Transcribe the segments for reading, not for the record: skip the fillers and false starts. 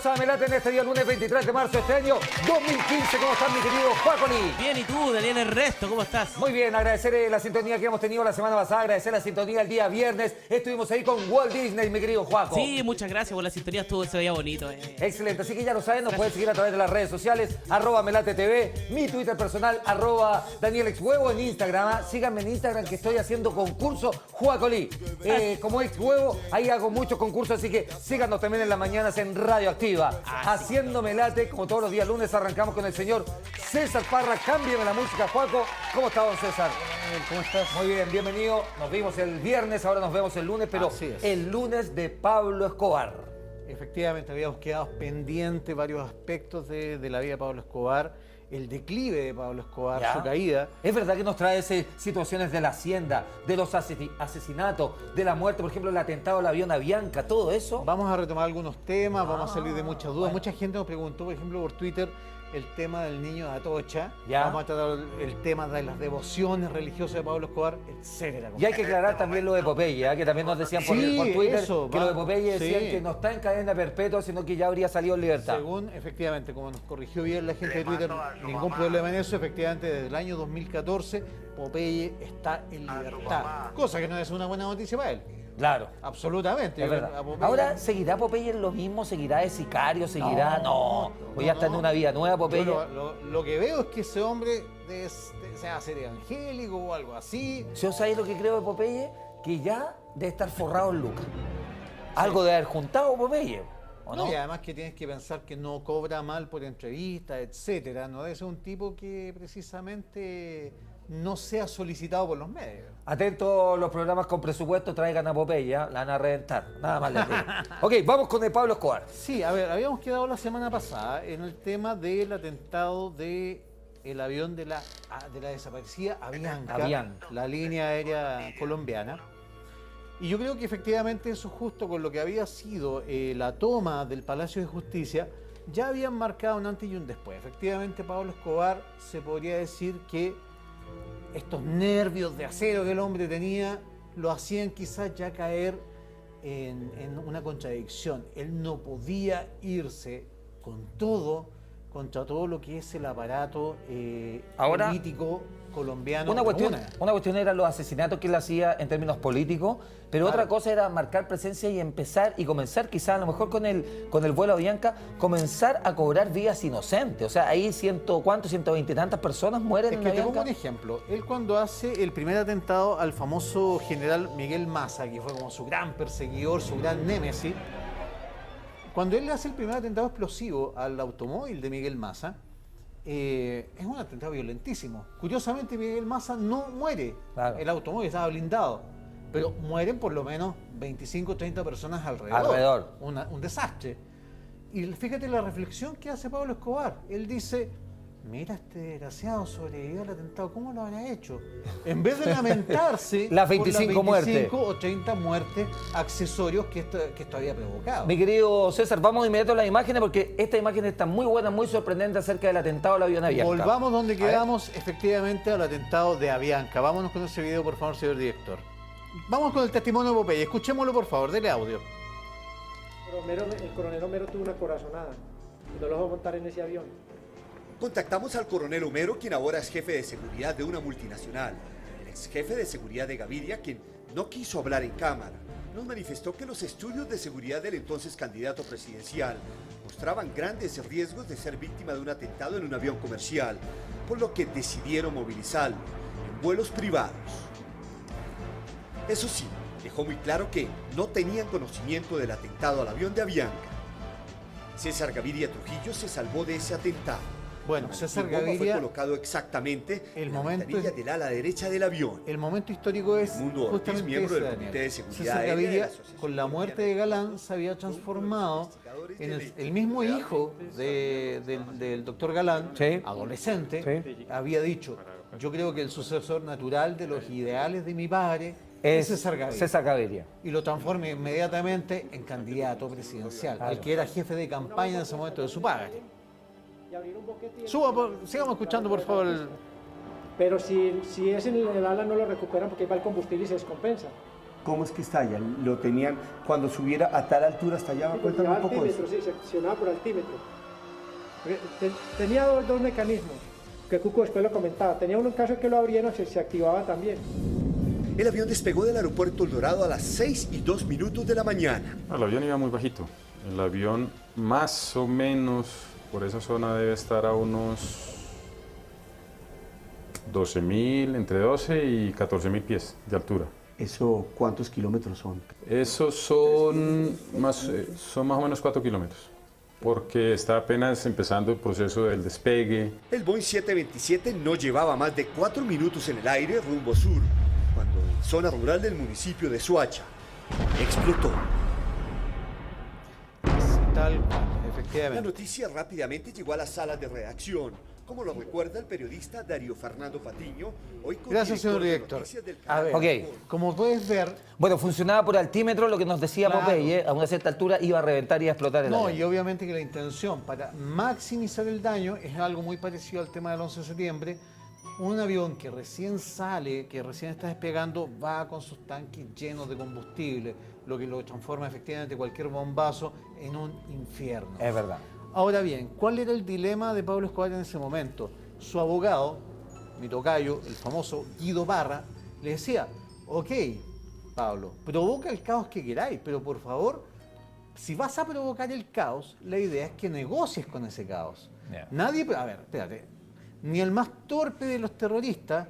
Bienvenidos a Melate en este día lunes 23 de marzo de este año 2015. ¿Cómo están, mi querido Juaco Lee? Bien, ¿y tú, Daniel Ernesto? ¿Cómo estás? Muy bien, agradecer la sintonía que hemos tenido la semana pasada, agradecer la sintonía el día viernes. Estuvimos ahí con Walt Disney, mi querido Juaco. Sí, muchas gracias por la sintonía, se veía bonito. Excelente, así que ya lo saben, nos pueden seguir a través de las redes sociales, @MelateTV, mi Twitter personal, @DanielExHuevo en Instagram. Síganme en Instagram que estoy haciendo concurso Juaco Lee. Como Exhuevo, ahí hago muchos concursos, así que síganos también en las mañanas en Radio Activa. Haciendo Melate, como todos los días lunes, arrancamos con el señor César Parra. Cámbiame la música, Juaco. ¿Cómo está, don César? ¿Cómo estás? Muy bien, bienvenido. Nos vimos el viernes, ahora nos vemos el lunes, pero el lunes de Pablo Escobar. Efectivamente, habíamos quedado pendientes varios aspectos de la vida de Pablo Escobar, el declive de Pablo Escobar, su caída. Es verdad que nos trae situaciones de la hacienda, de los asesinatos, de la muerte, por ejemplo, el atentado al avión Avianca, todo eso. Vamos a retomar algunos temas, vamos a salir de muchas dudas. Mucha gente nos preguntó, por ejemplo, por Twitter, el tema del niño de Atocha. Vamos a tratar el tema de las devociones religiosas de Pablo Escobar, etcétera. Y hay que aclarar también lo de Popeye, que también nos decían por Twitter que lo de Popeye decían que no está en cadena perpetua, sino que ya habría salido en libertad. Según, efectivamente, como nos corrigió bien la gente de Twitter, ningún problema en eso. Efectivamente, desde el año 2014, Popeye está en libertad. Cosa que no es una buena noticia para él. Claro. Absolutamente. Es verdad. Ahora, ¿seguirá Popeye en lo mismo? ¿Seguirá de sicario? ¿Seguirá? No. O ya está en una vida nueva, Popeye. Lo que veo es que ese hombre sea ser evangélico o algo así. ¿Yo sabéis lo que creo de Popeye? Que ya debe estar forrado en lucas. Algo de haber juntado Popeye. ¿O no? Y además que tienes que pensar que no cobra mal por entrevistas, etcétera. No debe ser un tipo que precisamente no sea solicitado por los medios. Atentos los programas con presupuesto, traigan a Popeye, la van a reventar. Nada más les digo. Ok, vamos con el Pablo Escobar. Sí, a ver, habíamos quedado la semana pasada en el tema del atentado del avión de la desaparecida Avianca, la línea aérea colombiana. Y yo creo que efectivamente eso, justo con lo que había sido la toma del Palacio de Justicia, ya habían marcado un antes y un después. Efectivamente, Pablo Escobar, se podría decir que estos nervios de acero que el hombre tenía lo hacían quizás ya caer en una contradicción. Él no podía irse contra todo lo que es el aparato político colombiano. Una cuestión era los asesinatos que él hacía en términos políticos, pero otra cosa era marcar presencia y comenzar quizás a lo mejor con el vuelo Avianca, comenzar a cobrar vidas inocentes. O sea, ahí 120 y tantas personas mueren en Avianca. Te pongo un ejemplo. Él cuando hace el primer atentado al famoso general Miguel Maza, que fue como su gran perseguidor, su gran némesis, cuando él hace el primer atentado explosivo al automóvil de Miguel Maza, es un atentado violentísimo. Curiosamente, Miguel Maza no muere. Claro. El automóvil estaba blindado, pero mueren por lo menos 25 o 30 personas alrededor. Un desastre. Y fíjate la reflexión que hace Pablo Escobar. Él dice: mira, este desgraciado sobrevivió al atentado, ¿cómo lo habrá hecho? En vez de lamentarse las 25 muertes o 30 muertes accesorios que esto había provocado. Mi querido César, vamos de inmediato a las imágenes porque esta imagen está muy buena, muy sorprendente acerca del atentado al avión Avianca. Volvamos donde quedamos, efectivamente, al atentado de Avianca. Vámonos con ese video, por favor, señor director. Vamos con el testimonio de Popeye. Escuchémoslo, por favor, dele audio. El coronel Homero tuvo una corazonada y no lo dejó montar en ese avión. Contactamos al coronel Homero, quien ahora es jefe de seguridad de una multinacional. El ex jefe de seguridad de Gaviria, quien no quiso hablar en cámara, nos manifestó que los estudios de seguridad del entonces candidato presidencial mostraban grandes riesgos de ser víctima de un atentado en un avión comercial, por lo que decidieron movilizarlo en vuelos privados. Eso sí, dejó muy claro que no tenían conocimiento del atentado al avión de Avianca. César Gaviria Trujillo se salvó de ese atentado. Bueno, César Gaviria fue colocado exactamente en la ventanilla del ala derecha del avión. El momento histórico es justamente miembro del Comité de Seguridad César Gaviria, con la muerte de Galán, se había transformado en el mismo hijo del doctor Galán, adolescente, había dicho: yo creo que el sucesor natural de los ideales de mi padre es César Gaviria. Y lo transforma inmediatamente en candidato presidencial, el que era jefe de campaña en ese momento de su padre. Sigamos escuchando, por favor. Pero si es en el ala no lo recuperan porque va el combustible y se descompensa. ¿Cómo es que estalla? ¿Lo tenían cuando subiera a tal altura estallaba? Sí, Cuéntame un llevaba poco de eso. altímetro, sí, se accionaba por altímetro. Tenía dos mecanismos, que Cuco después lo comentaba. Tenía uno en caso que lo abrieran, se activaba también. El avión despegó del aeropuerto El Dorado a las 6:02 de la mañana. El avión iba muy bajito. El avión más o menos por esa zona debe estar a unos 12.000, entre 12 y 14.000 pies de altura. ¿Eso cuántos kilómetros son? Esos son más o menos 4 kilómetros, porque está apenas empezando el proceso del despegue. El Boeing 727 no llevaba más de 4 minutos en el aire rumbo sur, cuando en zona rural del municipio de Soacha explotó. Tal cual, La efectivamente. noticia rápidamente llegó a las salas de redacción, como lo recuerda el periodista Darío Fernando Patiño, hoy Gracias, señor de director. noticias del A ver, canal. Ok. como puedes ver, Bueno, funcionaba por altímetro, lo que nos decía Claro. Popeye, a una cierta altura iba a reventar y a explotar el no, avión. y obviamente que la intención para maximizar el daño es algo muy parecido al tema del 11 de septiembre. Un avión que recién sale, que recién está despegando, va con sus tanques llenos de combustible, lo que lo transforma efectivamente cualquier bombazo en un infierno. Es verdad. Ahora bien, ¿cuál era el dilema de Pablo Escobar en ese momento? Su abogado, mi tocayo, el famoso Guido Barra, le decía, ok, Pablo, provoca el caos que queráis, pero por favor, si vas a provocar el caos, la idea es que negocies con ese caos. Yeah. Nadie, a ver, espérate, ni el más torpe de los terroristas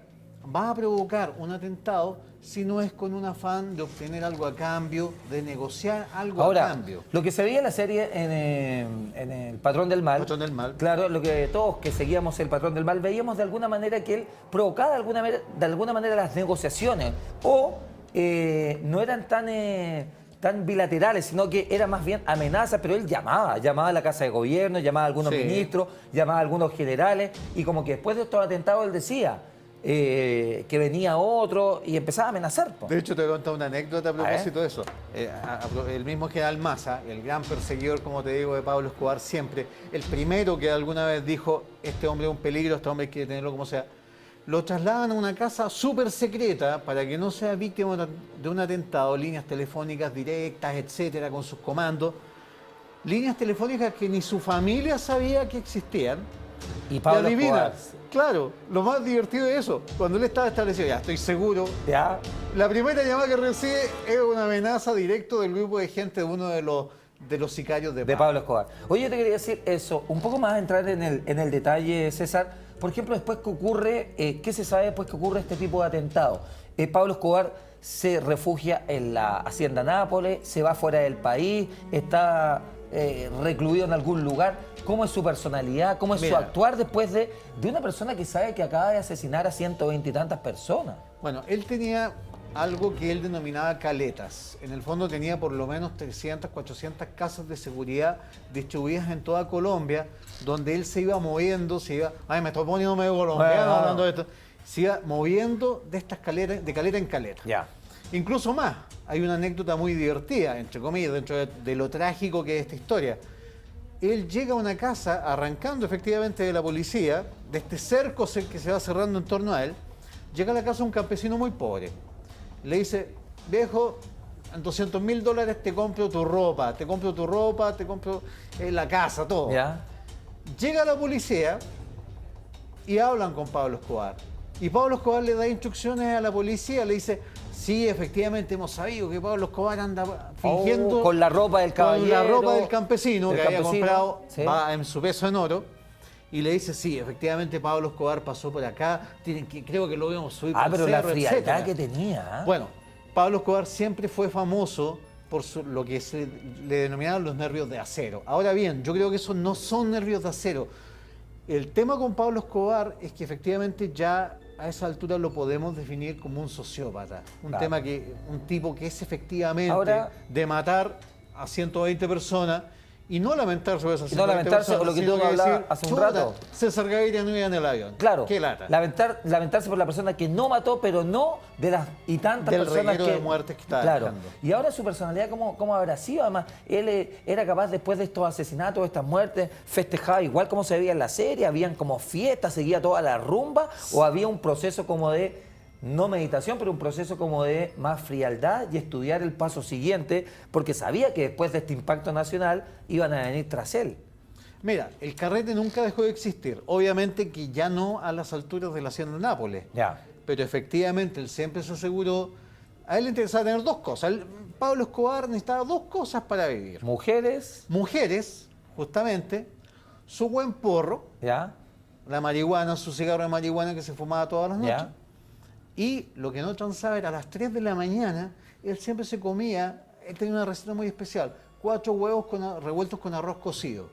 va a provocar un atentado si no es con un afán de obtener algo a cambio, de negociar algo a Ahora, cambio. lo que se veía en la serie en El Patrón del Mal. Patrón del Mal. Claro, lo que todos que seguíamos El Patrón del Mal veíamos de alguna manera que él provocaba de alguna manera las negociaciones. O no eran tan bilaterales, sino que era más bien amenazas, pero él llamaba a la Casa de Gobierno, llamaba a algunos Sí. ministros, llamaba a algunos generales, y como que después de estos atentados él decía que venía otro y empezaba a amenazar. Po. De hecho, te voy a contar una anécdota a propósito de eso. El mismo general Maza, el gran perseguidor, como te digo, de Pablo Escobar siempre, el primero que alguna vez dijo, este hombre es un peligro, este hombre hay que tenerlo como sea, lo trasladan a una casa súper secreta para que no sea víctima de un atentado, líneas telefónicas directas, etcétera, con sus comandos. Líneas telefónicas que ni su familia sabía que existían. Y Pablo adivina, Escobar. claro, lo más divertido de eso, cuando él estaba establecido, ya estoy seguro, ¿Ya? la primera llamada que recibe es una amenaza directa del grupo de gente de uno de los sicarios de Pablo Escobar. Oye, yo te quería decir eso, un poco más entrar en el detalle, César. Por ejemplo, después que ocurre, ¿qué se sabe después que ocurre este tipo de atentado? Pablo Escobar se refugia en la Hacienda Nápoles, se va fuera del país, está recluido en algún lugar. ¿Cómo es su personalidad? ¿Cómo es su Mira. actuar después de una persona que sabe que acaba de asesinar a 120 y tantas personas? Bueno, él tenía algo que él denominaba caletas. En el fondo tenía por lo menos 300, 400 casas de seguridad distribuidas en toda Colombia, donde él se iba moviendo, ay, me estoy poniendo medio colombiano Bueno. hablando de esto, se iba moviendo de estas caletas, de caleta en caleta. Ya. Incluso más, hay una anécdota muy divertida, entre comillas, dentro de lo trágico que es esta historia. Él llega a una casa arrancando efectivamente de la policía, de este cerco que se va cerrando en torno a él, llega a la casa un campesino muy pobre. Le dice, viejo, en $200.000 te compro tu ropa, te compro la casa, todo. ¿Ya? Llega la policía y hablan con Pablo Escobar. Y Pablo Escobar le da instrucciones a la policía, le dice, sí, efectivamente hemos sabido que Pablo Escobar anda fingiendo... con la ropa del caballero. Con la ropa del campesino del que había campesino, comprado, sí. va en su peso en oro. Y le dice, sí, efectivamente Pablo Escobar pasó por acá, creo que lo vimos subir por el Pero la cerro, frialdad etcétera. que tenía. Bueno, Pablo Escobar siempre fue famoso por lo que le denominaban los nervios de acero. Ahora bien, yo creo que esos no son nervios de acero. El tema con Pablo Escobar es que efectivamente ya a esa altura lo podemos definir como un sociópata. Claro. Un tipo que es efectivamente Ahora- de matar a 120 personas y no lamentarse por esas Y no 120 lamentarse personas, por lo que sino tú hablabas decir, hace un "Chuta, rato". César Gaviria no iba en el avión. Claro, Qué lata. lamentarse por la persona que no mató, pero no de las y tantas Del personas reguero que... de muertes que estaba Claro. dejando. Y ahora su personalidad, ¿cómo habrá sido? Además, él era capaz después de estos asesinatos, de estas muertes, festejaba igual como se veía en la serie, habían como fiestas, seguía toda la rumba, o había un proceso como de no meditación, pero un proceso como de más frialdad y estudiar el paso siguiente, porque sabía que después de este impacto nacional iban a venir tras él. Mira, el carrete nunca dejó de existir. Obviamente que ya no a las alturas de la hacienda de Nápoles. Ya. Pero efectivamente él siempre se aseguró. A él le interesaba tener dos cosas. Pablo Escobar necesitaba dos cosas para vivir. Mujeres, Mujeres, justamente, su buen porro, ya, la marihuana, su cigarro de marihuana que se fumaba todas las noches. ya, Y lo que no transaba era a las 3 de la mañana, él siempre se comía, él tenía una receta muy especial, 4 huevos revueltos con arroz cocido.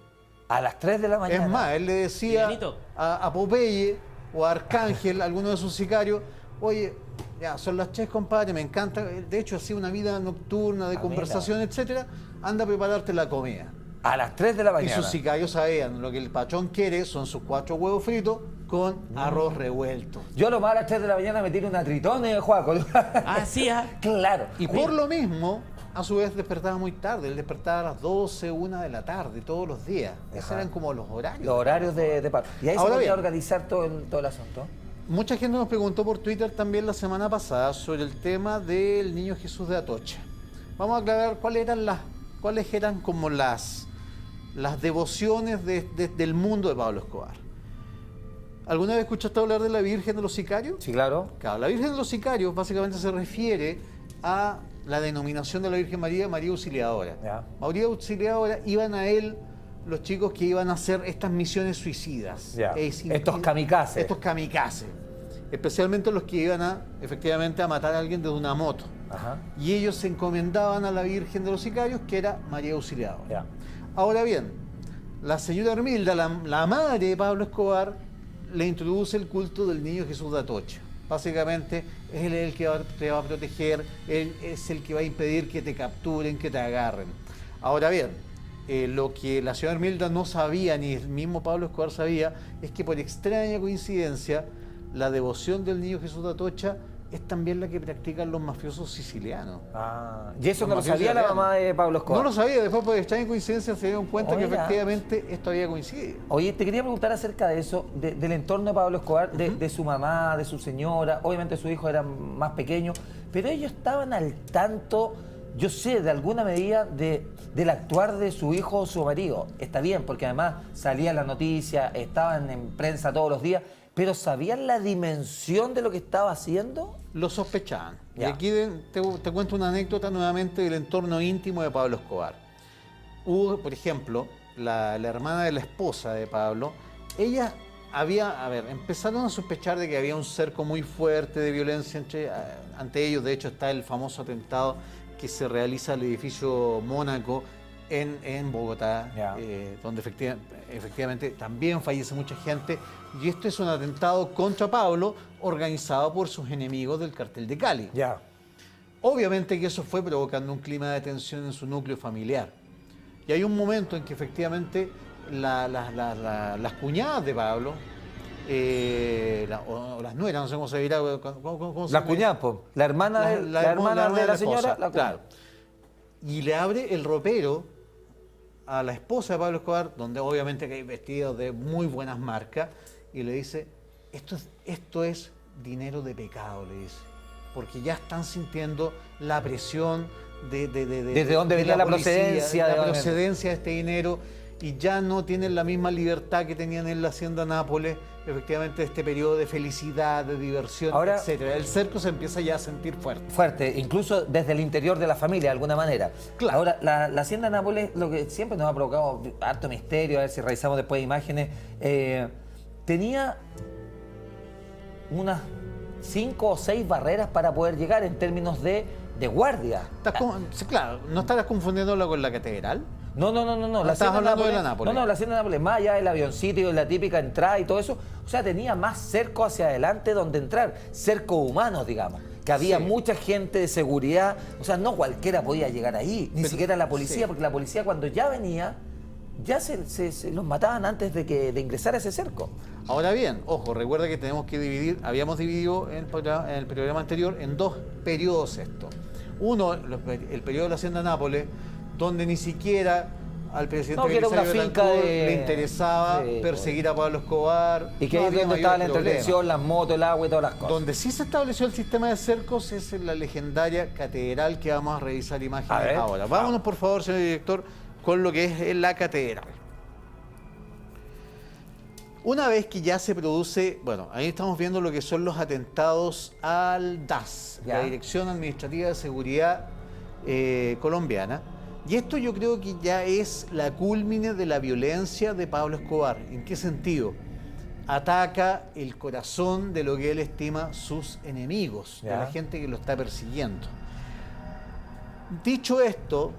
a las 3 de la mañana. Es más, él le decía Miguelito. a Popeye o a Arcángel, alguno de sus sicarios, oye, ya, son las 3, compadre, me encanta. De hecho, hacía una vida nocturna de conversación, etcétera. Anda a prepararte la comida. A las 3 de la Y mañana. sus sicarios sabían, lo que el patrón quiere son sus 4 huevos fritos con arroz revuelto. Yo lo más a las 3 de la mañana me tiro una tritón, Juaco. Ah, sí, ah. Claro. Y por lo mismo, a su vez despertaba muy tarde. Él despertaba a las 12, 1 de la tarde, todos los días. Esos Ajá. eran como los horarios. Los horarios de paro. Y ahí Ahora se podía bien. organizar todo el asunto. Mucha gente nos preguntó por Twitter también la semana pasada sobre el tema del Niño Jesús de Atocha. Vamos a aclarar cuáles eran como las devociones del mundo de Pablo Escobar. ¿Alguna vez escuchaste hablar de la Virgen de los Sicarios? Sí, claro. Claro, la Virgen de los Sicarios básicamente se refiere a la denominación de la Virgen María, María Auxiliadora. Ya. María Auxiliadora, iban a él los chicos que iban a hacer estas misiones suicidas. Ya. Estos kamikazes. Estos kamikazes. Especialmente los que iban efectivamente a matar a alguien desde una moto. Ajá. Y ellos se encomendaban a la Virgen de los Sicarios, que era María Auxiliadora. Ya. Ahora bien, la señora Hermilda, la madre de Pablo Escobar, le introduce el culto del Niño Jesús de Atocha. Básicamente, es él el que te va a proteger, él es el que va a impedir que te capturen, que te agarren. Ahora bien, lo que la señora Hermilda no sabía, ni el mismo Pablo Escobar sabía, es que por extraña coincidencia, la devoción del Niño Jesús de Atocha es también la que practican los mafiosos sicilianos. Ah, y eso Los no lo mafiosos sabía la italianos. mamá de Pablo Escobar. No lo sabía, después por extraña coincidencia se dieron cuenta que Oiga. efectivamente esto había coincidido. Oye, te quería preguntar acerca de eso, del entorno de Pablo Escobar, de su mamá, de su señora. Obviamente su hijo era más pequeño, pero ellos estaban al tanto, yo sé, de alguna medida del actuar de su hijo o su marido. Está bien, porque además salía la noticia, estaban en prensa todos los días, pero ¿sabían la dimensión de lo que estaba haciendo? Lo sospechaban. Ya. Y aquí te cuento una anécdota nuevamente del entorno íntimo de Pablo Escobar. Hubo, por ejemplo, la hermana de la esposa de Pablo, ella empezaron a sospechar de que había un cerco muy fuerte de violencia ante ellos. De hecho, está el famoso atentado que se realiza al edificio Mónaco en Bogotá, Ya. donde efectivamente también fallece mucha gente. Y esto es un atentado contra Pablo organizado por sus enemigos del cartel de Cali. Ya. Obviamente que eso fue provocando un clima de tensión en su núcleo familiar. Y hay un momento en que efectivamente las cuñadas de Pablo, o las nueras, no sé cómo se dirá. ¿Cómo se La dirá? cuñada, po. La hermana de la señora, esposa, la cuñada. claro. Y le abre el ropero a la esposa de Pablo Escobar, donde obviamente que hay vestidos de muy buenas marcas, y le dice, esto es dinero de pecado, le dice, porque ya están sintiendo la presión ¿Desde dónde venía la policía, procedencia la de- procedencia de este dinero, y ya no tienen la misma libertad que tenían en la hacienda Nápoles, efectivamente este periodo de felicidad, de diversión, Ahora- etcétera. El cerco se empieza ya a sentir fuerte. Fuerte, incluso desde el interior de la familia, de alguna manera. Claro. Ahora, la hacienda Nápoles, lo que siempre nos ha provocado harto misterio, a ver si revisamos después imágenes, tenía unas 5 o 6 barreras para poder llegar en términos de guardia. Sí, claro, ¿no estarás confundiéndolo con la catedral? No. Ah, estabas hablando de la Nápoles. No, la hacienda Nápoles, más allá del avioncito y la típica entrada y todo eso, o sea, tenía más cerco hacia adelante donde entrar, cerco humano, digamos. Que había Sí. mucha gente de seguridad, o sea, no cualquiera podía llegar ahí, ni Pero- siquiera la policía, sí. porque la policía cuando ya venía, ya se los mataban antes de ingresar a ese cerco. Ahora bien, ojo, recuerda que habíamos dividido en el programa anterior en 2 periodos esto. Uno, el periodo de la hacienda Nápoles, donde ni siquiera al presidente No, que era una Belisario finca Betancur de- le interesaba Sí, perseguir a Pablo Escobar. Y que No ahí es había donde estaba la mayor problema. entretención, las motos, el agua y todas las cosas. Donde sí se estableció el sistema de cercos es en la legendaria catedral que vamos a revisar A imágenes ver. ahora. Vámonos, por favor, señor director, con lo que es la catedral. Una vez que ya se produce, bueno, ahí estamos viendo lo que son los atentados al DAS, Ya. la Dirección Administrativa de Seguridad colombiana. Y esto yo creo que ya es la cúlmine de la violencia de Pablo Escobar. ¿En qué sentido? Ataca el corazón de lo que él estima sus enemigos, de Ya. la gente que lo está persiguiendo. Dicho esto,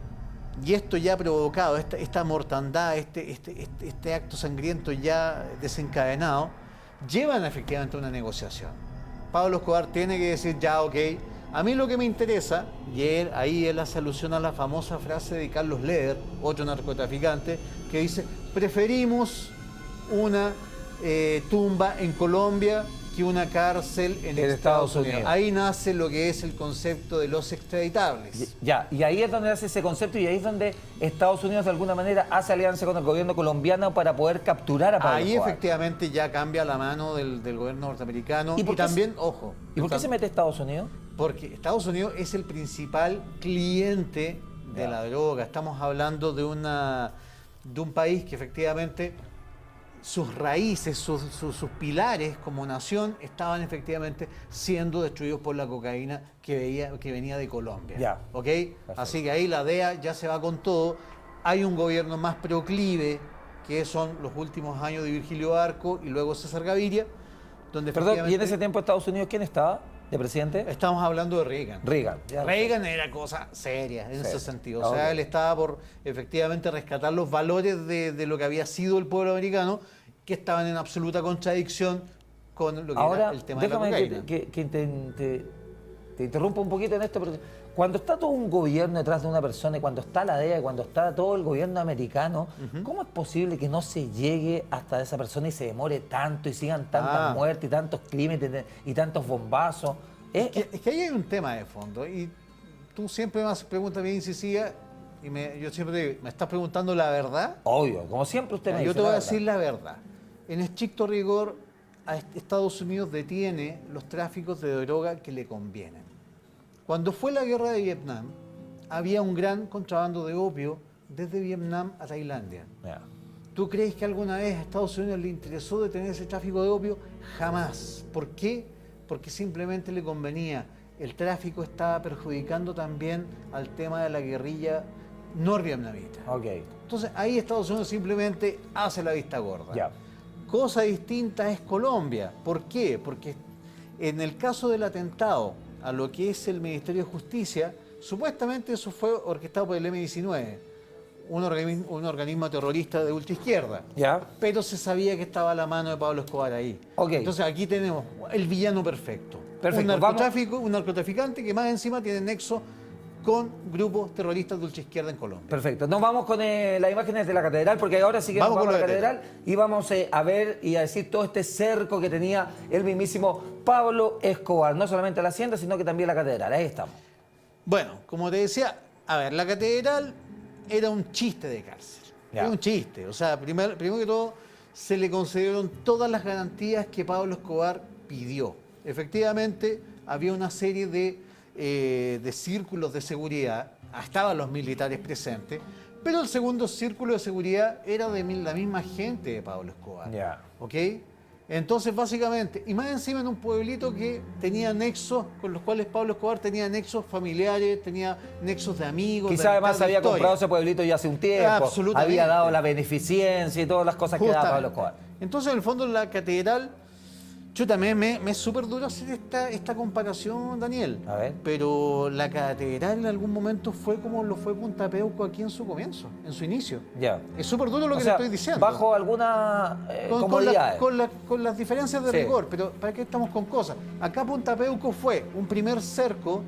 y esto ya ha provocado, esta mortandad, este acto sangriento ya desencadenado, llevan efectivamente a una negociación. Pablo Escobar tiene que decir, ya, ok, a mí lo que me interesa, y ahí él hace alusión a la famosa frase de Carlos Leder, otro narcotraficante, que dice, preferimos una tumba en Colombia que una cárcel en Estados Unidos. Ahí nace lo que es el concepto de los extraditables. Ya, y ahí es donde nace ese concepto y ahí es donde Estados Unidos de alguna manera hace alianza con el gobierno colombiano para poder capturar a Pablo Ahí Escobar. efectivamente ya cambia la mano del gobierno norteamericano. ¿Y Y, por qué también, ojo. ¿Y por qué se mete Estados Unidos? Porque Estados Unidos es el principal cliente de Ya. la droga. Estamos hablando de un país que efectivamente sus raíces, sus pilares como nación estaban efectivamente siendo destruidos por la cocaína que venía de Colombia. Ya. ¿Ok? Perfecto. Así que ahí la DEA ya se va con todo. Hay un gobierno más proclive, que son los últimos años de Virgilio Barco y luego César Gaviria, donde Perdón, ¿y en efectivamente- ese tiempo Estados Unidos quién estaba de presidente? Estamos hablando de Reagan. Reagan. Ya. Reagan era cosa seria en Sí. ese sentido. Ah, O sea, ok. él estaba por efectivamente rescatar los valores de lo que había sido el pueblo americano, que estaban en absoluta contradicción con lo que Ahora, era el tema de la déjame cocaína. que te interrumpa un poquito en esto, pero cuando está todo un gobierno detrás de una persona y cuando está la DEA y cuando está todo el gobierno americano, ¿cómo es posible que no se llegue hasta esa persona y se demore tanto y sigan tantas muertes y tantos crímenes y tantos bombazos? Es que ahí hay un tema de fondo y tú siempre me haces preguntas bien incisivas y yo siempre te digo, ¿me estás preguntando la verdad? Obvio, como siempre usted me dice. Yo te voy a la verdad. decir la verdad. En estricto rigor, Estados Unidos detiene los tráficos de droga que le convienen. Cuando fue la guerra de Vietnam, había un gran contrabando de opio desde Vietnam a Tailandia. Ya. ¿Tú crees que alguna vez a Estados Unidos le interesó detener ese tráfico de opio? Jamás. ¿Por qué? Porque simplemente le convenía. El tráfico estaba perjudicando también al tema de la guerrilla norvietnamita. Ok. Entonces ahí Estados Unidos simplemente hace la vista gorda. Ya. Cosa distinta es Colombia. ¿Por qué? Porque en el caso del atentado a lo que es el Ministerio de Justicia, supuestamente eso fue orquestado por el M-19, un organismo terrorista de ultraizquierda. Ya. Pero se sabía que estaba la mano de Pablo Escobar ahí. Ok. Entonces aquí tenemos el villano perfecto. Perfecto, Un narcotraficante que más encima tiene nexo con grupos terroristas de ultraizquierda en Colombia. Perfecto. Nos vamos con las imágenes de la catedral, porque ahora sí que Vamos nos vamos con a la la catedral y vamos a ver y a decir todo este cerco que tenía el mismísimo Pablo Escobar. No solamente la hacienda, sino que también la catedral. Ahí estamos. Bueno, como te decía, a ver, la catedral era un chiste de cárcel. Ya. Era un chiste. O sea, primero que todo, se le concedieron todas las garantías que Pablo Escobar pidió. Efectivamente, había una serie de círculos de seguridad, estaban los militares presentes, pero el segundo círculo de seguridad era de la misma gente de Pablo Escobar. Ya. ¿Ok? Entonces, básicamente, y más encima en un pueblito que tenía nexos, con los cuales Pablo Escobar tenía nexos familiares, tenía nexos de amigos. de Quizá además amistad, de había historia. comprado ese pueblito ya hace un tiempo. Absolutamente. Había dado la beneficencia y todas las cosas que daba Pablo Justamente. Escobar. Entonces, en el fondo, la catedral, yo también me es súper duro hacer esta comparación, Daniel. A ver. Pero la catedral en algún momento fue como lo fue Punta Peuco aquí en su comienzo, en su inicio. Ya. Es súper duro lo O que sea, te estoy diciendo. bajo algunas comodidades. Con las diferencias de Sí. rigor, pero ¿para qué estamos con cosas? Acá Punta Peuco fue un primer cerco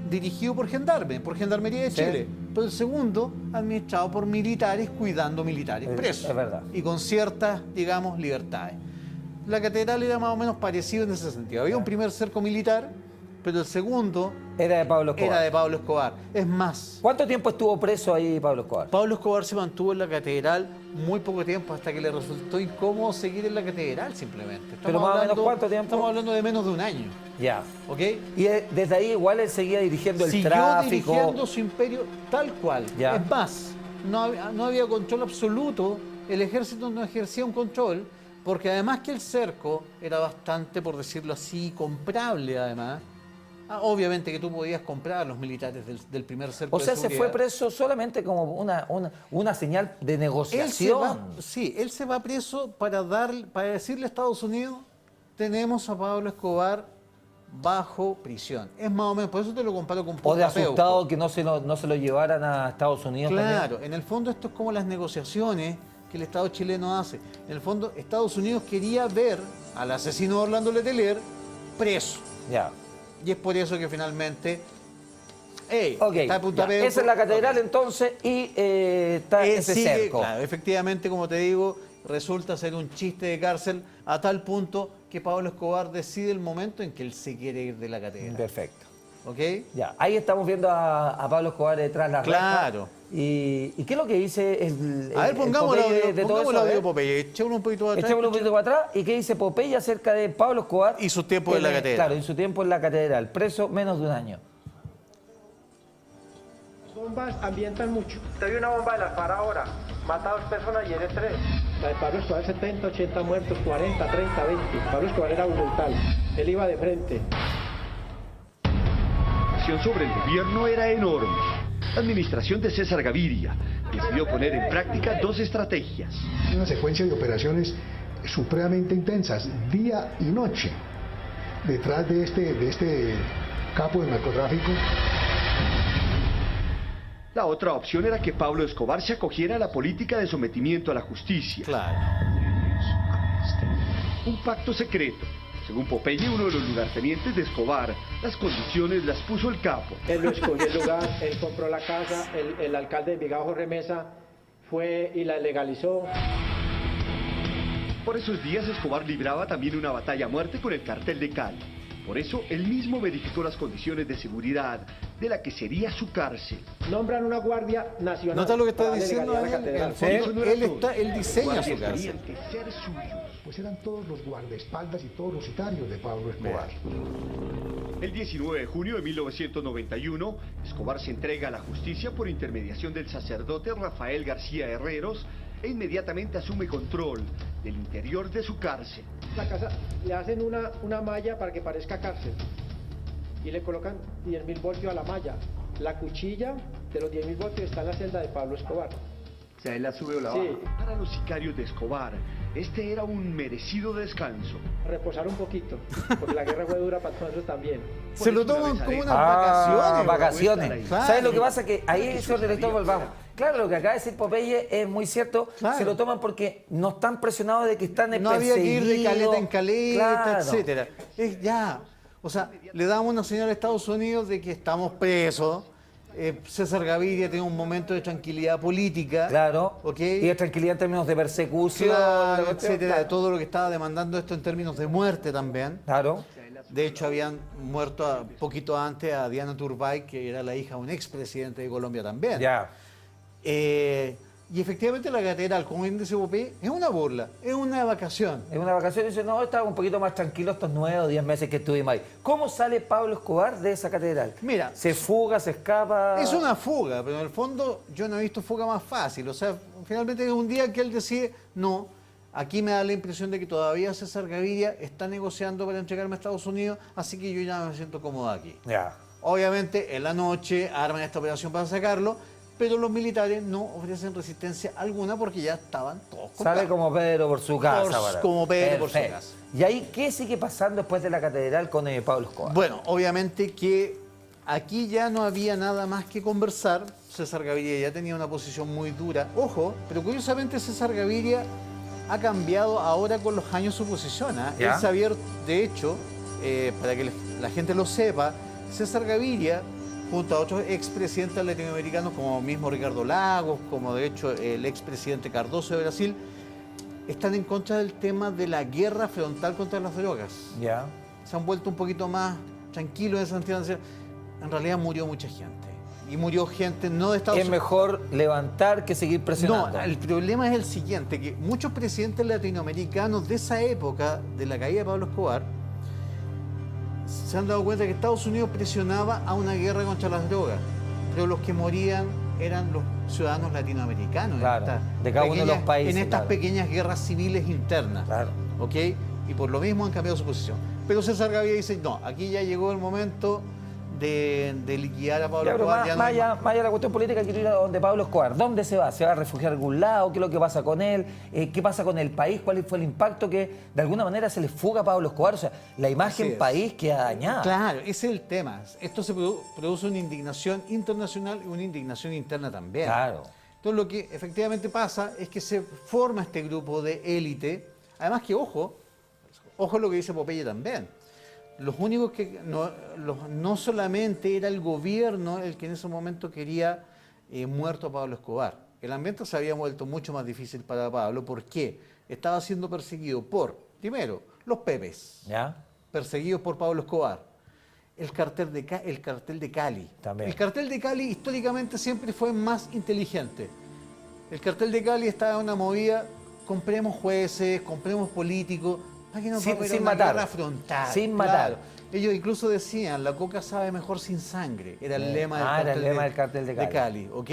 dirigido por Gendarmería de Sí. Chile, pero el segundo administrado por militares cuidando militares presos. Es verdad. Y con ciertas, digamos, libertades. La catedral era más o menos parecido en ese sentido. Había un primer cerco militar, pero el segundo Era de Pablo Escobar. era de Pablo Escobar. Es más, ¿Cuánto tiempo estuvo preso ahí Pablo Escobar? Pablo Escobar se mantuvo en la catedral muy poco tiempo hasta que le resultó incómodo seguir en la catedral simplemente. ¿Pero más o menos cuánto tiempo? Estamos hablando de menos de un año, Ya. ¿ok? Y desde ahí igual él seguía dirigiendo el Siguió tráfico. dirigiendo su imperio tal cual. Ya. Es más, no había control absoluto, el ejército no ejercía un control, porque además que el cerco era bastante, por decirlo así, comprable además. Obviamente que tú podías comprar a los militares del primer cerco O sea, de se seguridad. fue preso solamente como una señal de Él negociación. él se va preso para decirle a Estados Unidos, tenemos a Pablo Escobar bajo prisión. Es más o menos, por eso te lo comparo con O de Portapeuco. asustado que no se lo llevaran a Estados Unidos Claro, en el fondo esto es como las negociaciones que el Estado chileno hace. En el fondo, Estados Unidos quería ver al asesino de Orlando Letelier preso. también. Ya. Y es por eso que finalmente... Ok, está Punta ya. Peuco. Esa es la catedral entonces y está ese Sigue, cerco. claro, efectivamente, como te digo, resulta ser un chiste de cárcel a tal punto que Pablo Escobar decide el momento en que él se quiere ir de la catedral. Perfecto. ¿Ok? Ya, ahí estamos viendo a Pablo Escobar detrás de la Claro. ¿Y qué es lo que dice el A ver, el pongamos Popeye de todo pongamos eso? el A audio ver. de Popeye, echémoslo un poquito atrás. Echémoslo un poquito para atrás. ¿Y qué dice Popeye acerca de Pablo Escobar? Y su tiempo en la catedral. Claro, y su tiempo en la catedral. Preso menos de un año. Bombas ambientan mucho. Te vi una bomba de las FARC ahora. Mata a 2 personas y eres 3. La de Pablo Escobar 70, 80 muertos, 40, 30, 20. Pablo Escobar era brutal. Él iba de frente. La presión sobre el gobierno era enorme. La administración de César Gaviria decidió poner en práctica 2 estrategias. Una secuencia de operaciones supremamente intensas, día y noche, detrás de este capo de narcotráfico. La otra opción era que Pablo Escobar se acogiera a la política de sometimiento a la justicia. Claro. Un pacto secreto. Según Popeye, uno de los lugartenientes de Escobar, las condiciones las puso el capo. Él lo escogió el lugar, él compró la casa, el alcalde de Envigado, Jorge Mesa, fue y la legalizó. Por esos días Escobar libraba también una batalla a muerte con el cartel de Cali. Por eso él mismo verificó las condiciones de seguridad de la que sería su cárcel. Nombran una guardia nacional. ¿Nota lo que está para darle diciendo legalidad a Daniel? la En el catedral. fondo, Eso no era todo. él diseña su Guardias cárcel. tenían que ser suyos. Pues eran todos los guardaespaldas y todos los sicarios de Pablo Escobar. El 19 de junio de 1991, Escobar se entrega a la justicia por intermediación del sacerdote Rafael García Herreros e inmediatamente asume control del interior de su cárcel. La casa le hacen una malla para que parezca cárcel y le colocan 10.000 voltios a la malla. La cuchilla de los 10.000 voltios está en la celda de Pablo Escobar. O sea, él la sube o la Sí. baja. Para los sicarios de Escobar, este era un merecido descanso. Reposar un poquito, porque la guerra fue dura para nosotros también. Se lo Por eso toman una como vez unas vacaciones. vacaciones. Claro. ¿Sabes lo que pasa? Que ahí es donde le tomo el bajo. Claro, lo que acaba de decir Popeye es muy cierto. Claro. Se lo toman porque no están presionados de que están No había que ir de perseguidos. caleta en caleta, Claro. etcétera. Es ya. O sea, le damos una señal a Estados Unidos de que estamos presos. César Gaviria tiene un momento de tranquilidad política. Claro. ¿Ok? Y de tranquilidad en términos de persecución. Claro, de- etcétera, de claro. todo lo que estaba demandando esto en términos de muerte también. Claro. De hecho, habían muerto poquito antes a Diana Turbay, que era la hija de un expresidente de Colombia también. Ya. Y efectivamente la catedral, como bien dice Popeye, es una burla, es una vacación. En una vacación dice, no, estaba un poquito más tranquilo estos 9 o 10 meses que estuvimos ahí. ¿Cómo sale Pablo Escobar de esa catedral? Mira, Se fuga, se escapa. es una fuga, pero en el fondo yo no he visto fuga más fácil. O sea, finalmente es un día que él decide, no, aquí me da la impresión de que todavía César Gaviria está negociando para entregarme a Estados Unidos, así que yo ya me siento cómodo aquí. Ya. Obviamente, en la noche arman esta operación para sacarlo, pero los militares no ofrecen resistencia alguna porque ya estaban todos Sale comprados. como Pedro por su casa. para- como Pedro por su Perfecto. casa. ¿Y ahí qué sigue pasando después de la catedral con Pablo Escobar? Bueno, obviamente que aquí ya no había nada más que conversar. César Gaviria ya tenía una posición muy dura. Ojo, pero curiosamente César Gaviria ha cambiado ahora con los años su posición. ¿Ah? ¿Ya? Él sabía, de hecho, para que la gente lo sepa, César Gaviria, junto a otros expresidentes latinoamericanos como mismo Ricardo Lagos, como de hecho el expresidente Cardoso de Brasil, están en contra del tema de la guerra frontal contra las drogas. Ya. Se han vuelto un poquito más tranquilos en ese sentido. en realidad murió mucha gente. Y murió gente no de Estados Es Unidos. mejor levantar que seguir presionando. No, el problema es el siguiente, que muchos presidentes latinoamericanos de esa época, de la caída de Pablo Escobar, se han dado cuenta que Estados Unidos presionaba a una guerra contra las drogas, pero los que morían eran los ciudadanos latinoamericanos. Claro, de cada uno de los países. En estas claro. pequeñas guerras civiles internas. Claro. ¿Ok? Y por lo mismo han cambiado su posición. Pero César Gaviria dice, no, aquí ya llegó el momento de liquidar a Pablo Ya, pero Escobar. más allá de la cuestión política, quiero ir a donde Pablo Escobar. ¿Dónde se va? ¿Se va a refugiar a algún lado? ¿Qué es lo que pasa con él? ¿Qué pasa con el país? ¿Cuál fue el impacto que de alguna manera se le fuga a Pablo Escobar? O sea, la imagen país queda dañada. Claro, ese es el tema. Esto se produce una indignación internacional y una indignación interna también. Claro. Entonces lo que efectivamente pasa es que se forma este grupo de élite. Además que, ojo lo que dice Popeye también. Los únicos que no solamente era el gobierno el que en ese momento quería muerto a Pablo Escobar. El ambiente se había vuelto mucho más difícil para Pablo. ¿Por qué? Estaba siendo perseguido por, primero, los Pepes, ¿Ya? perseguidos por Pablo Escobar. El cartel de Cali. También. El cartel de Cali históricamente siempre fue más inteligente. El cartel de Cali estaba en una movida, compremos jueces, compremos políticos, para que no Sin fuera una matar. guerra frontal. Sin matar. Claro. Ellos incluso decían, la coca sabe mejor sin sangre. Era el lema del cartel de Cali. ¿Ok?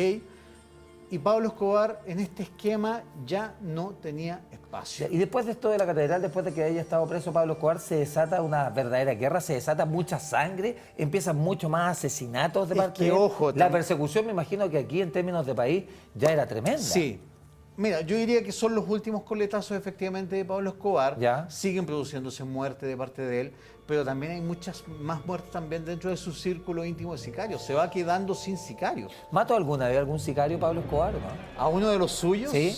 Y Pablo Escobar en este esquema ya no tenía espacio. Y después de esto de la catedral, después de que haya estado preso Pablo Escobar, se desata una verdadera guerra, se desata mucha sangre, empiezan mucho más asesinatos de Es parte que, de él. ojo, La persecución, me imagino que aquí en términos de país ya era tremenda. Sí. Mira, yo diría que son los últimos coletazos efectivamente de Pablo Escobar. Ya. Siguen produciéndose muertes de parte de él, pero también hay muchas más muertes también dentro de su círculo íntimo de sicarios. Se va quedando sin sicarios. ¿Mató alguna vez algún sicario Pablo Escobar o no? ¿A uno de los suyos? Sí.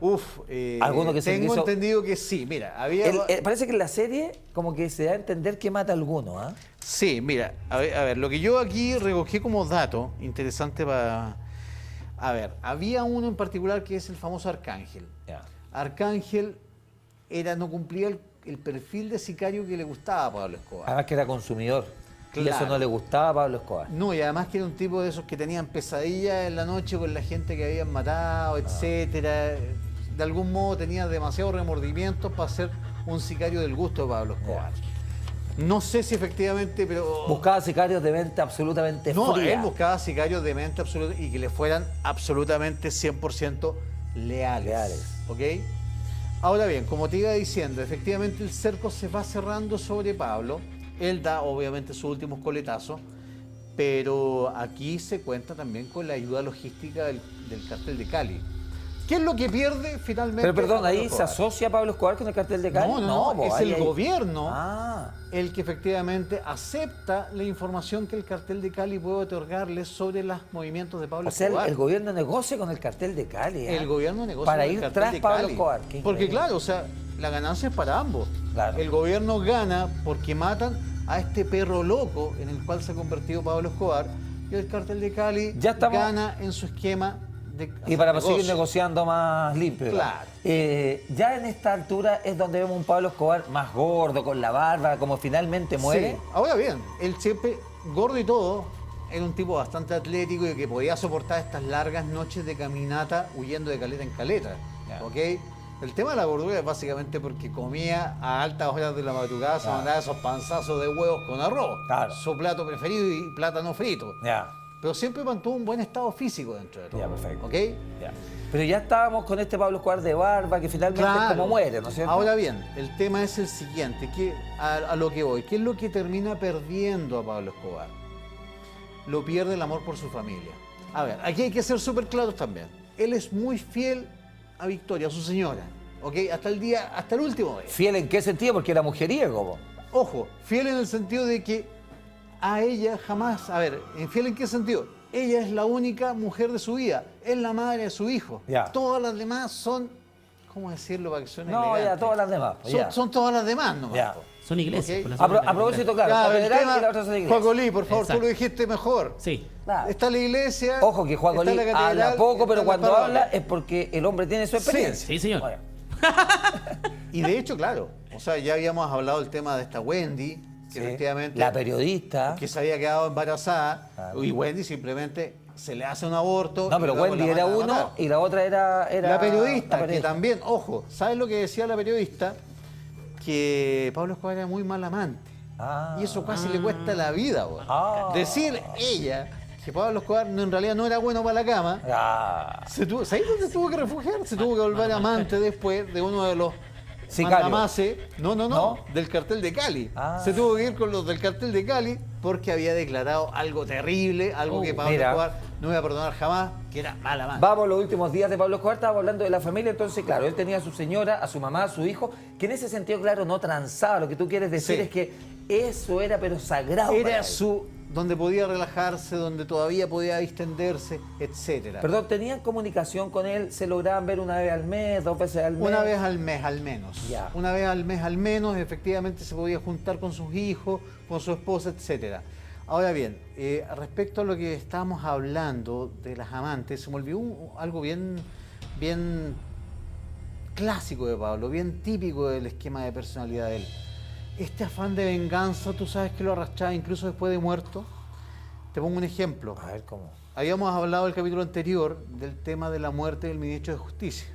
Uf, ¿Alguno que se tengo hizo? entendido que sí. Mira, había... Parece que en la serie como que se da a entender que mata a alguno, ¿ah? Sí, mira, a ver, lo que yo aquí recogí como dato interesante para... A ver, había uno en particular que es el famoso Arcángel. Ya. Arcángel no cumplía el perfil de sicario que le gustaba a Pablo Escobar. Además que era consumidor. Y Claro. eso no le gustaba a Pablo Escobar. No, y además que era un tipo de esos que tenían pesadillas en la noche con la gente que habían matado, etcétera. De algún modo tenía demasiados remordimientos para ser un sicario del gusto de Pablo Escobar. No sé si efectivamente, pero... Buscaba sicarios de mente absolutamente No, fría. él buscaba sicarios de mente absoluta y que le fueran absolutamente 100% leales. ¿Ok? Ahora bien, como te iba diciendo, efectivamente el cerco se va cerrando sobre Pablo. Él da obviamente sus últimos coletazos, pero aquí se cuenta también con la ayuda logística del cartel de Cali. ¿Qué es lo que pierde finalmente? Pero perdón, Pablo ahí se Escobar? asocia Pablo Escobar con el cartel de Cali. No, po, es ahí el hay- gobierno Ah, el que efectivamente acepta la información que el cartel de Cali puede otorgarle sobre los movimientos de Pablo o sea, Escobar. el gobierno negocia con el cartel de Cali. ¿ah? El gobierno negocia para con el ir cartel tras de Pablo Cali. Escobar. Qué Porque increíble. claro, o sea, la ganancia es para ambos. Claro. El gobierno gana porque matan a este perro loco en el cual se ha convertido Pablo Escobar y el cartel de Cali Ya estamos- gana en su esquema de Y hacer para negocio. seguir negociando más limpio. Claro. Ya en esta altura es donde vemos un Pablo Escobar más gordo, con la barba, como finalmente muere. Sí. Ahora bien, él siempre, gordo y todo, era un tipo bastante atlético y que podía soportar estas largas noches de caminata huyendo de caleta en caleta. Ya. ¿Ok? El tema de la gordura es básicamente porque comía a altas horas de la madrugada, se Claro. mandaba esos panzazos de huevos con arroz. Claro. Su plato preferido y plátano frito. Ya, Pero siempre mantuvo un buen estado físico dentro de todo. Ya, perfecto. ¿Ok? ya. Pero ya estábamos con este Pablo Escobar de barba, que finalmente es como muere, ¿no es cierto? Ahora bien, el tema es el siguiente, que a lo que voy. ¿Qué es lo que termina perdiendo a Pablo Escobar? Lo pierde el amor por su familia. A ver, aquí hay que ser súper claros también. Él es muy fiel a Victoria, a su señora. ¿Ok? Hasta el último día. ¿Fiel en qué sentido? Porque era mujeriego. Po. Ojo, fiel en el sentido de que a ella jamás... A ver, ¿fiel en qué sentido? Ella es la única mujer de su vida. Es la madre de su hijo. Ya. Todas las demás son... ¿Cómo decirlo para que suene No, elegante? ya, todas las demás. Pues, ya. Son todas las demás nomás. Ya. po. Son iglesias. Ok. por la zona de la A propósito, claro, Ya, el catedral tema- y la otra son iglesia. Juacolí, por favor, tú Exacto. lo dijiste mejor. Sí. Claro. Está la iglesia. Ojo que Juan está Colí la catedral, habla poco, está pero la cuando parroquia. habla es porque el hombre tiene su experiencia. Sí, señor. Bueno, Y de hecho, claro, o sea, ya habíamos hablado del tema de esta Wendy, que efectivamente... La periodista. Que se había quedado embarazada, Claro. y Wendy simplemente se le hace un aborto. No, y pero luego Wendy la era mandan a uno matar. y la otra era La periodista, la que también, ojo, ¿sabes lo que decía la periodista? Que Pablo Escobar era muy mal amante. Ah. Y eso casi le cuesta la vida, güey. Ah. Decir ella que Pablo Escobar en realidad no era bueno para la cama, Ah. ¿sabes dónde tuvo que refugiar? Se tuvo que volver amante después de uno de los Sicarios. mandamases, ¿No? del cartel de Cali. Ah. Se tuvo que ir con los del cartel de Cali porque había declarado algo terrible, algo que Pablo mira. Escobar no iba a perdonar jamás, que era mala amante. Vamos a los últimos días de Pablo Escobar, estábamos hablando de la familia, entonces claro, él tenía a su señora, a su mamá, a su hijo, que en ese sentido, claro, no transaba. Lo que tú quieres decir Sí. es que eso era pero sagrado. para Era él. donde podía relajarse, donde todavía podía distenderse, etcétera. Perdón, ¿tenían comunicación con él? ¿Se lograban ver una vez al mes, 2 veces al mes? Una vez al mes al menos. Ya. Una vez al mes al menos, efectivamente se podía juntar con sus hijos, con su esposa, etcétera. Ahora bien, respecto a lo que estábamos hablando de las amantes, se me olvidó algo bien clásico de Pablo, bien típico del esquema de personalidad de él. Este afán de venganza, tú sabes que lo arrastraba incluso después de muerto. Te pongo un ejemplo. A ver cómo. Habíamos hablado el capítulo anterior del tema de la muerte del ministro de Justicia,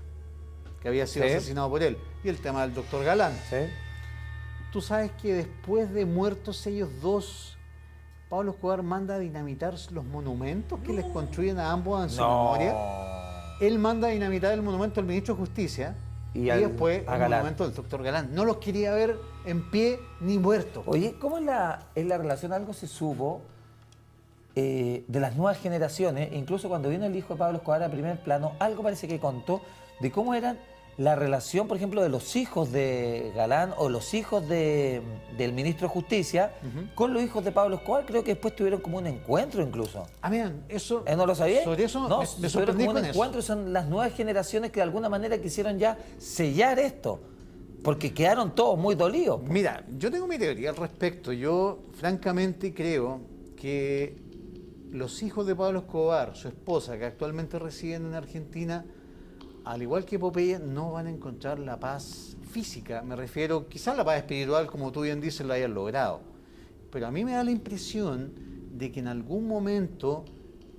que había sido Sí. asesinado por él, y el tema del doctor Galán. ¿Sí? Tú sabes que después de muertos ellos dos, Pablo Escobar manda a dinamitar los monumentos que les construyen a ambos en su memoria. Él manda a dinamitar el monumento al ministro de Justicia y después a el Galán. monumento del doctor Galán. No los quería ver en pie ni muertos. Oye, ¿cómo es la relación? Algo se supo de las nuevas generaciones, incluso cuando vino el hijo de Pablo Escobar a primer plano, algo parece que contó de cómo eran la relación, por ejemplo, de los hijos de Galán o los hijos del ministro de Justicia con los hijos de Pablo Escobar. Creo que después tuvieron como un encuentro incluso. Ah, mira, eso... ¿No lo sabía? Sobre eso no, me tuvieron sorprendí como un con eso. encuentro. Son las nuevas generaciones que de alguna manera quisieron ya sellar esto, porque quedaron todos muy dolidos. Mira, yo tengo mi teoría al respecto. Yo francamente creo que los hijos de Pablo Escobar, su esposa, que actualmente residen en Argentina, al igual que Popeye, no van a encontrar la paz física. Me refiero, quizás la paz espiritual, como tú bien dices, la hayan logrado. Pero a mí me da la impresión de que en algún momento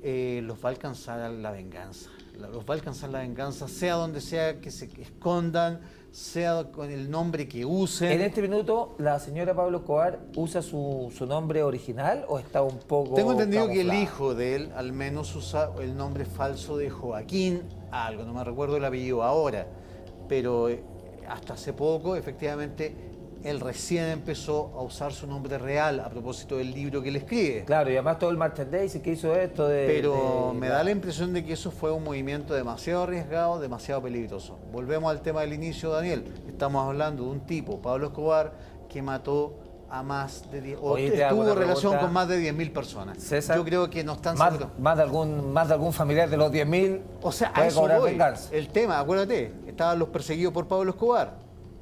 los va a alcanzar la venganza. Los va a alcanzar la venganza, sea donde sea que se escondan, sea con el nombre que usen. En este minuto, ¿la señora Pablo Escobar usa su nombre original o está un poco Tengo entendido que el camuflada? hijo de él al menos usa el nombre falso de Joaquín algo, no me recuerdo el apellido ahora, pero hasta hace poco efectivamente él recién empezó a usar su nombre real a propósito del libro que él escribe. Claro, y además todo el merchandising que hizo esto de... Pero me da la impresión de que eso fue un movimiento demasiado arriesgado, demasiado peligroso. Volvemos al tema del inicio, Daniel. Estamos hablando de un tipo, Pablo Escobar, que mató a más de 10, o Oye, te hago tuvo una relación pregunta. con más de 10.000 personas. César, Yo creo que no están más, seguros. más de algún familiar de los 10.000 O sea, a puede eso cobrar voy. venganza. El tema, acuérdate, estaban los perseguidos por Pablo Escobar,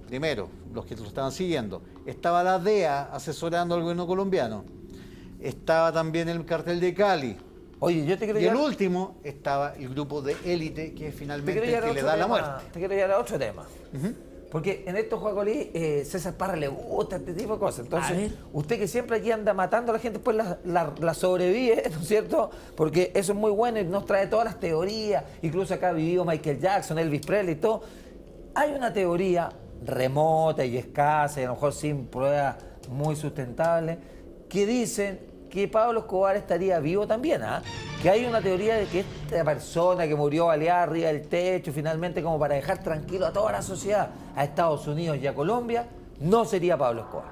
primero, los que lo estaban siguiendo. Estaba la DEA asesorando al gobierno colombiano. Estaba también el cartel de Cali. Oye, yo te quiero Y el llevar- último estaba el grupo de élite, que es te finalmente quiero el llevar a que le otro da la tema, muerte. Te quiero llevar a otro tema. Porque en estos Juegos César Parra le gusta este tipo de cosas. A Entonces, ver. usted que siempre aquí anda matando a la gente, pues la sobrevive, ¿no es cierto? Porque eso es muy bueno y nos trae todas las teorías. Incluso acá vivió Michael Jackson, Elvis Presley y todo. Hay una teoría remota y escasa, y a lo mejor sin pruebas muy sustentables, que dicen que Pablo Escobar estaría vivo también, ¿ah? Que hay una teoría de que esta persona que murió baleada arriba del techo, finalmente como para dejar tranquilo a toda la sociedad, a Estados Unidos y a Colombia, no sería Pablo Escobar.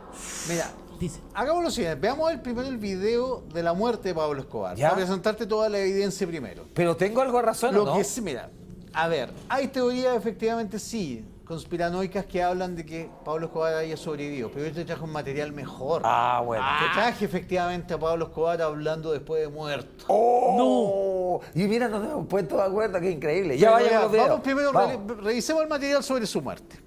Mira, Dice. hagamos lo siguiente, veamos primero el video de la muerte de Pablo Escobar, ¿Ya? para presentarte toda la evidencia primero. Pero tengo algo de razón, ¿o Lo no? que sí, mira, a ver, hay teorías efectivamente sí, conspiranoicas que hablan de que Pablo Escobar haya sobrevivido, pero yo te traje un material mejor. Ah, bueno. Te traje efectivamente a Pablo Escobar hablando después de muerto. ¡Oh! Y mira, nos hemos puesto de acuerdo, qué increíble. Ya Pero vayamos a los videos. vamos primero, Vamos. revisemos el material sobre su muerte.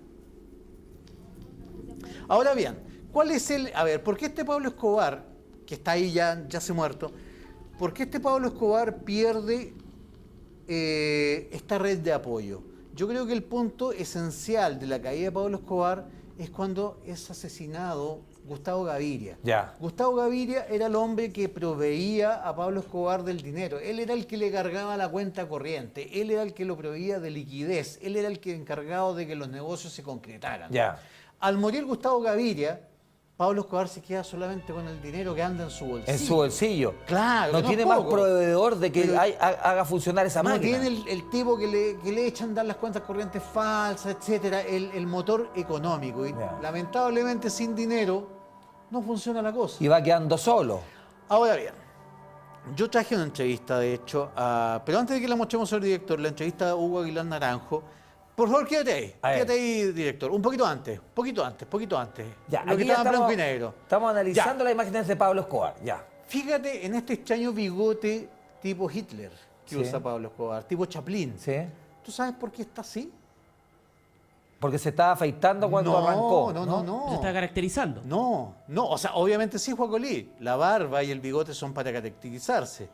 Ahora bien, ¿cuál es el...? A ver, ¿por qué este Pablo Escobar, que está ahí ya se muerto, por qué este Pablo Escobar pierde esta red de apoyo? Yo creo que el punto esencial de la caída de Pablo Escobar es cuando es asesinado Gustavo Gaviria. Ya. Gustavo Gaviria era el hombre que proveía a Pablo Escobar del dinero. Él era el que le cargaba la cuenta corriente. Él era el que lo proveía de liquidez. Él era el que encargado de que los negocios se concretaran. Ya. Al morir Gustavo Gaviria, Pablo Escobar se queda solamente con el dinero que anda en su bolsillo. En su bolsillo. Claro. No que tiene es más poco. proveedor de que Pero haga funcionar esa no máquina. tiene el tipo que le echan dar las cuentas corrientes falsas, etcétera, el motor económico. Y Ya. lamentablemente sin dinero no funciona la cosa. Y va quedando solo. Ahora bien, yo traje una entrevista, de hecho, pero antes de que la mostremos al director, la entrevista a Hugo Aguilar Naranjo. Por favor, quédate A ver. ahí, director. Un poquito antes. Ya, Lo que aquí ya estaba en blanco y negro. Estamos analizando Ya. las imágenes de Pablo Escobar. Ya. Fíjate en este extraño bigote tipo Hitler que Sí. usa Pablo Escobar, tipo Chaplin. ¿Sí? ¿Tú sabes por qué está así? Porque se estaba afeitando cuando arrancó. No. Se está caracterizando. No, o sea, obviamente sí, Juacolí. La barba y el bigote son para caracterizarse.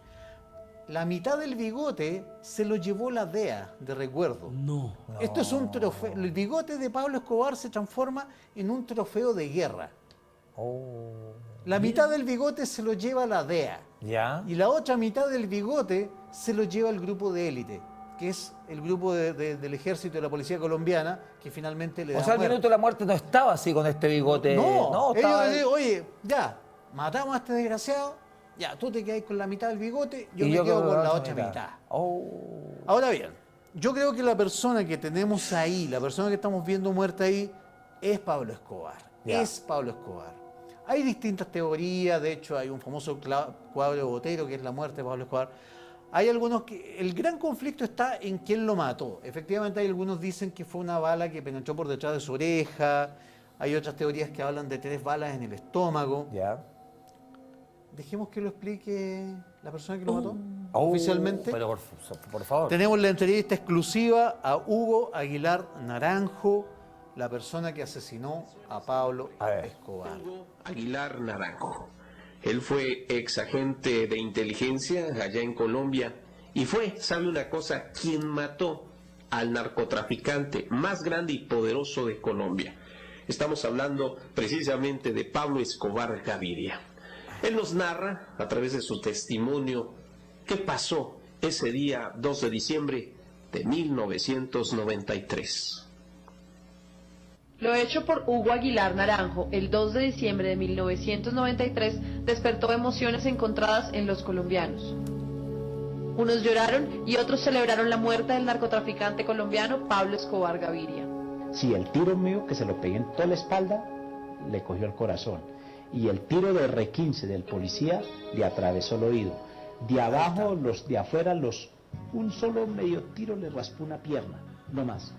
La mitad del bigote se lo llevó la DEA de recuerdo. No. Esto es un trofeo. El bigote de Pablo Escobar se transforma en un trofeo de guerra. Oh. La mitad del bigote se lo lleva la DEA. Ya. Y la otra mitad del bigote se lo lleva el grupo de élite, que es el grupo del ejército y de la policía colombiana, que finalmente le da O sea, al muerte. minuto de la muerte no estaba así con este bigote. No, estaba... ellos dicen, oye, ya, matamos a este desgraciado, ya, tú te quedas con la mitad del bigote, yo Y me quedo con con la la otra otra mitad. mitad. Oh. Ahora bien, yo creo que la persona que tenemos ahí, la persona que estamos viendo muerta ahí, es Pablo Escobar. Ya. Es Pablo Escobar. Hay distintas teorías, de hecho hay un famoso cuadro de Botero que es la muerte de Pablo Escobar. Hay algunos que... El gran conflicto está en quién lo mató. Efectivamente hay algunos dicen que fue una bala que penetró por detrás de su oreja. Hay otras teorías que hablan de 3 balas en el estómago. Ya. Dejemos que lo explique la persona que lo mató Oh, oficialmente. Pero por favor. Tenemos la entrevista exclusiva a Hugo Aguilar Naranjo, la persona que asesinó a Pablo A ver. Escobar. Hugo Aguilar Naranjo. Él fue ex agente de inteligencia allá en Colombia y fue, ¿sabe una cosa?, quien mató al narcotraficante más grande y poderoso de Colombia. Estamos hablando precisamente de Pablo Escobar Gaviria. Él nos narra, a través de su testimonio, qué pasó ese día 2 de diciembre de 1993. Lo hecho por Hugo Aguilar Naranjo el 2 de diciembre de 1993 despertó emociones encontradas en los colombianos. Unos lloraron y otros celebraron la muerte del narcotraficante colombiano Pablo Escobar Gaviria. Si el tiro mío, que se lo pegué en toda la espalda, le cogió el corazón. Y el tiro de R15 del policía le atravesó el oído. De abajo, los de afuera, un solo medio tiro le raspó una pierna, no más.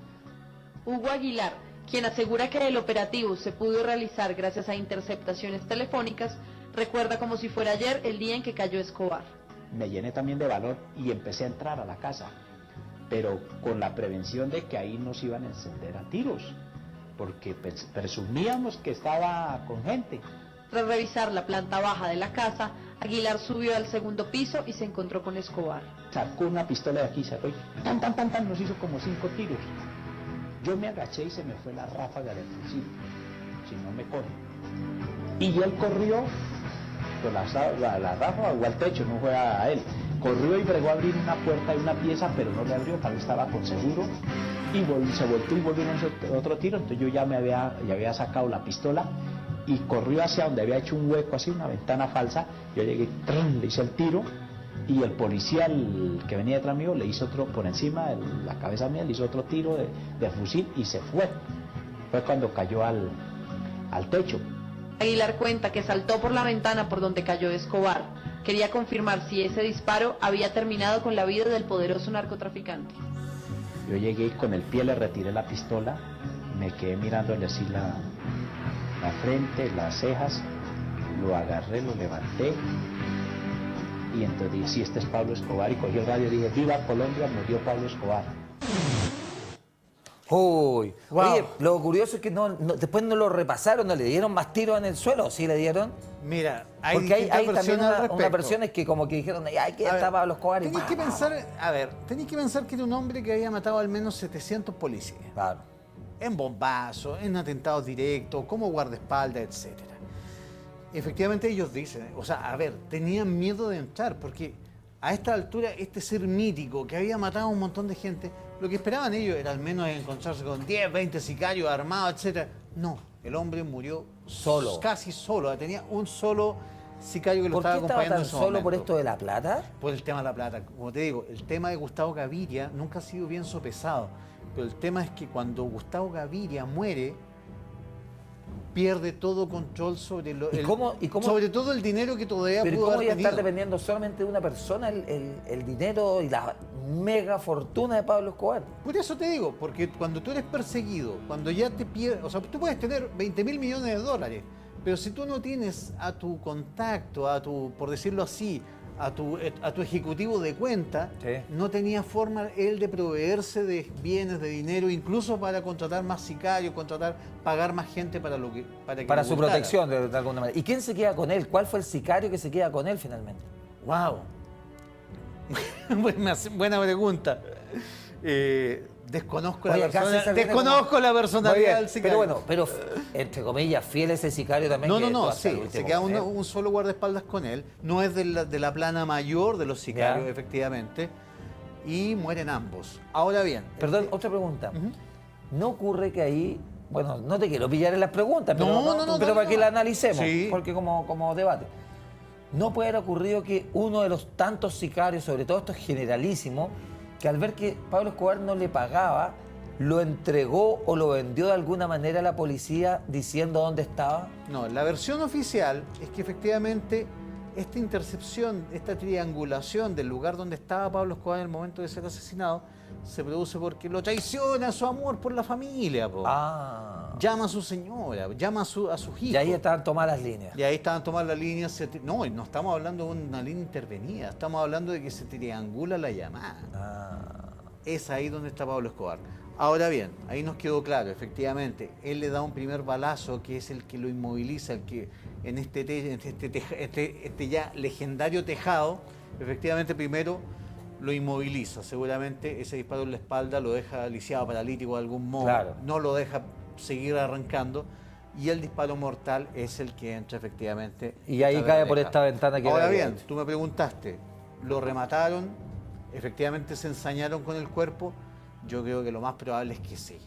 Hugo Aguilar, quien asegura que el operativo se pudo realizar gracias a interceptaciones telefónicas, recuerda como si fuera ayer el día en que cayó Escobar. Me llené también de valor y empecé a entrar a la casa, pero con la prevención de que ahí nos iban a encender a tiros, porque presumíamos que estaba con gente. Tras revisar la planta baja de la casa, Aguilar subió al segundo piso y se encontró con Escobar. Sacó una pistola de aquí, sacó y tan, tan, tan, tan, nos hizo como 5 tiros. Yo me agaché y se me fue la ráfaga del fusil, si no me coge. Y él corrió, con la ráfaga o al techo, no fue a él. Corrió y bregó a abrir una puerta de una pieza, pero no le abrió, tal vez estaba con seguro. Y se volteó y volvió otro tiro, entonces yo ya había sacado la pistola y corrió hacia donde había hecho un hueco, así una ventana falsa. Yo llegué, ¡trum!, le hice el tiro. Y el policía que venía detrás mío le hizo otro por encima de la cabeza mía, le hizo otro tiro de fusil y se fue. Fue cuando cayó al techo. Aguilar cuenta que saltó por la ventana por donde cayó Escobar. Quería confirmar si ese disparo había terminado con la vida del poderoso narcotraficante. Yo llegué y con el pie le retiré la pistola, me quedé mirándole así la frente, las cejas, lo agarré, lo levanté. Y entonces dije, sí, este es Pablo Escobar, y cogí el radio y dije, viva Colombia, murió Pablo Escobar. Uy, Wow. Oye, lo curioso es que después no lo repasaron, no le dieron más tiros en el suelo, ¿sí le dieron? Mira, hay Porque hay distintas también versiones al unas respecto. versiones que como que dijeron, ay, que A ver, está Pablo Escobar y tenéis que pensar, tenéis que pensar que era un hombre que había matado al menos 700 policías. Claro. En bombazos, en atentados directos, como guardaespaldas, etc. efectivamente ellos dicen, o sea, a ver, tenían miedo de entrar, porque a esta altura este ser mítico que había matado a un montón de gente, lo que esperaban ellos era al menos encontrarse con 10, 20 sicarios armados, etc. No, el hombre murió solo, casi solo, tenía un solo sicario que lo ¿Por qué estaba estaba acompañando tan en su solo momento. por esto de la plata? Por el tema de la plata. Como te digo, el tema de Gustavo Gaviria nunca ha sido bien sopesado, pero el tema es que cuando Gustavo Gaviria muere, pierde todo control sobre ¿Y cómo? sobre todo el dinero que todavía Pero pudo ¿cómo haber ya tenido. está dependiendo solamente de una persona el dinero y la mega fortuna de Pablo Escobar? Por eso te digo, porque cuando tú eres perseguido, cuando ya te pierdes, o sea, tú puedes tener 20.000 millones de dólares, pero si tú no tienes a tu contacto, a tu, por decirlo así, a tu ejecutivo de cuenta, Sí. no tenía forma él de proveerse de bienes, de dinero, incluso para contratar más sicarios, pagar más gente para lo que Para lo su ocultara. protección, de alguna manera. ¿Y quién se queda con él? ¿Cuál fue el sicario que se queda con él finalmente? ¡Wow! Buena pregunta. Desconozco Oye, acá César viene como- la Muy personalidad bien, del sicario. pero bueno, pero entre comillas, fiel ese sicario también. No, que no, estuvo no, hasta el sí, último se queda momento. un solo guardaespaldas con él. No es de la plana mayor de los sicarios, Ya. efectivamente. Y mueren ambos. Ahora bien. Perdón, otra pregunta. ¿No ocurre que ahí, bueno, no te quiero pillar en las preguntas, pero, No, pero para que no. la analicemos, Sí. porque como debate. ¿No puede haber ocurrido que uno de los tantos sicarios, sobre todo estos generalísimos, que al ver que Pablo Escobar no le pagaba, lo entregó o lo vendió de alguna manera a la policía diciendo dónde estaba? No, la versión oficial es que efectivamente esta intercepción, esta triangulación del lugar donde estaba Pablo Escobar en el momento de ser asesinado, se produce porque lo traiciona su amor por la familia, po. Llama a su señora, llama a sus hijos. Y ahí estaban tomadas las líneas. Y ahí estaban tomadas las líneas. No, no estamos hablando de una línea intervenida, estamos hablando de que se triangula la llamada. Es ahí donde está Pablo Escobar. Ahora bien, ahí nos quedó claro, efectivamente, él le da un primer balazo que es el que lo inmoviliza, el que en este ya legendario tejado, efectivamente primero lo inmoviliza. Seguramente ese disparo en la espalda lo deja lisiado, paralítico de algún modo, Claro. no lo deja seguir arrancando. Y el disparo mortal es el que entra efectivamente. Y ahí cae por esta ventana que Ahora era bien, grande. tú me preguntaste, ¿lo remataron? ¿Efectivamente se ensañaron con el cuerpo? Yo creo que lo más probable es que sí.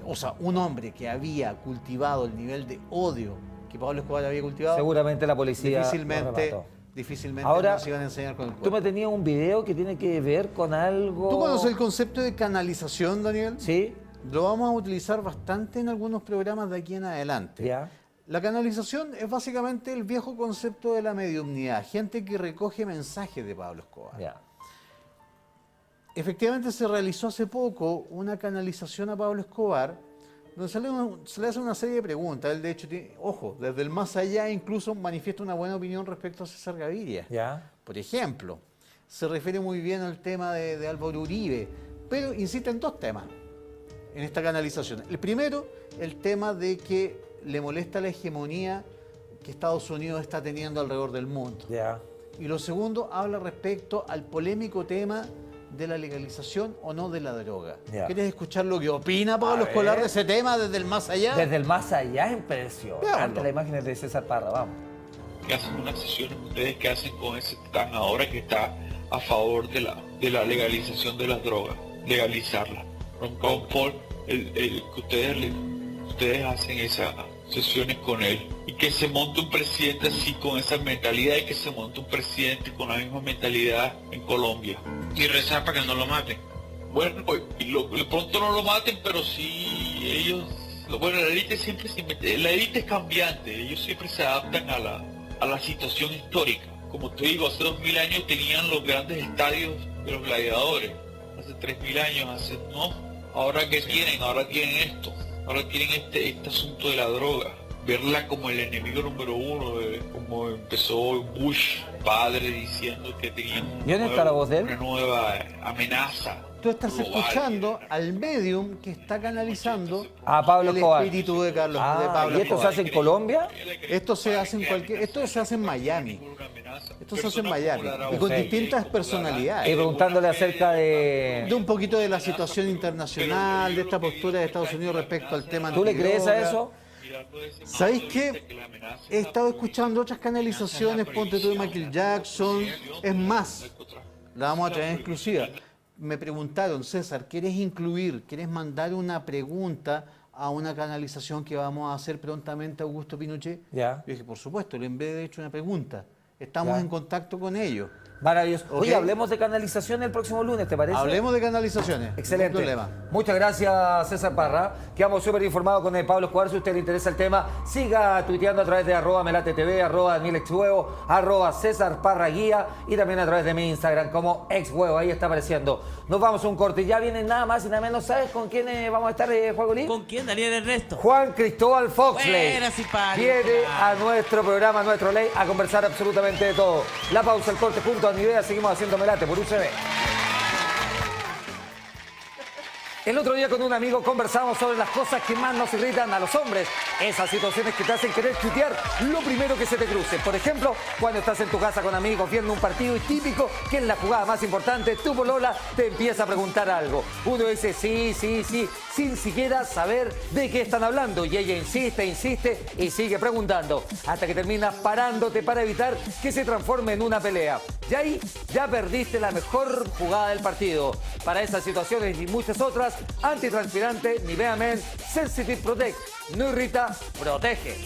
O sea, un hombre que había cultivado el nivel de odio que Pablo Escobar había cultivado, Seguramente la policía lo remató. difícilmente Ahora, no se iban a enseñar con el Tú cuerpo. me tenías un video que tiene que ver con algo... ¿Tú conoces el concepto de canalización, Daniel? Sí. Lo vamos a utilizar bastante en algunos programas de aquí en adelante. Ya. La canalización es básicamente el viejo concepto de la mediumnidad, gente que recoge mensajes de Pablo Escobar. Ya. Efectivamente se realizó hace poco una canalización a Pablo Escobar, donde se le hace una serie de preguntas. Él de hecho, ojo, desde el más allá incluso manifiesta una buena opinión respecto a César Gaviria. Ya. Por ejemplo, se refiere muy bien al tema de Álvaro Uribe, pero insiste en dos temas en esta canalización. El primero, el tema de que le molesta la hegemonía que Estados Unidos está teniendo alrededor del mundo. Ya. Y lo segundo, habla respecto al polémico tema de la legalización o no de la droga. Ya. ¿Quieres escuchar lo que opina Pablo A Escolar ver. de ese tema desde el más allá? Desde el más allá es impresionante Veámoslo. la imagen de César Parra, vamos. Que hacen unas sesiones ustedes que hacen con ese tan ahora que está a favor de la legalización de las drogas, legalizarla. Ron Paul, que ustedes hacen esas sesiones con él y que se monte un presidente así con esa mentalidad y que se monte un presidente con la misma mentalidad en Colombia. Y rezar para que no lo maten. Bueno, pues, pronto no lo maten, pero sí ellos, bueno, la élite siempre la élite es cambiante, ellos siempre se adaptan a la situación histórica. Como te digo, hace 2000 años tenían los grandes estadios de los gladiadores, hace 3000 años, ahora que tienen, ahora tienen esto, ahora tienen este asunto de la droga, verla como el enemigo número uno, como empezó Bush, padre, diciendo que tenían ¿Y dónde está la voz de él? una nueva amenaza. Tú estás global. escuchando al medium que está canalizando A Pablo el Escobar. espíritu de Pablo ¿Y esto se Escobar. hace en Colombia? Esto se hace en Miami. Esto se hace en Miami. Y con Perfecto. distintas Y personalidades. preguntándole acerca de... De un poquito de la situación internacional, de esta postura de Estados Unidos respecto al tema ¿Tú le crees a antidroga. eso? ¿Sabéis qué? He estado escuchando otras canalizaciones, ponte tú de Michael Jackson. Es más, la vamos a traer en exclusiva. Me preguntaron, César, ¿quieres mandar una pregunta a una canalización que vamos a hacer prontamente a Augusto Pinochet? Ya. Yo dije, por supuesto, le envié de hecho una pregunta. Estamos en contacto con ellos. Maravilloso. ¿Ok? Oye, hablemos de canalización el próximo lunes, ¿te parece? Hablemos de canalizaciones. Excelente. No hay problema. Muchas gracias, César Parra. Quedamos súper informados con el Pablo Escobar. Si a usted le interesa el tema, siga tuiteando a través de @melatetv, @DanielExHuevo, @César Parra Guía y también a través de mi Instagram como exhuevo. Ahí está apareciendo. Nos vamos a un corte. Ya vienen nada más y nada menos. ¿Sabes con quién vamos a estar, Juan Lee? ¿Con quién? Daniel Ernesto. Juan Cristóbal Foxley. Buena, simpático. Viene a nuestro programa, a nuestro ley, a conversar absolutamente de todo. La pausa, el corte junto a Nivea. Seguimos haciendo Melate por UCB. El otro día con un amigo conversamos sobre las cosas que más nos irritan a los hombres. Esas situaciones que te hacen querer tuitear lo primero que se te cruce. Por ejemplo, cuando estás en tu casa con amigos viendo un partido y típico que es la jugada más importante, tu polola te empieza a preguntar algo. Uno dice sí, sin siquiera saber de qué están hablando. Y ella insiste y sigue preguntando. Hasta que terminas parándote para evitar que se transforme en una pelea. Y ahí ya perdiste la mejor jugada del partido. Para esas situaciones y muchas otras, antitranspirante Nivea Men Sensitive Protect. No irrita, protege.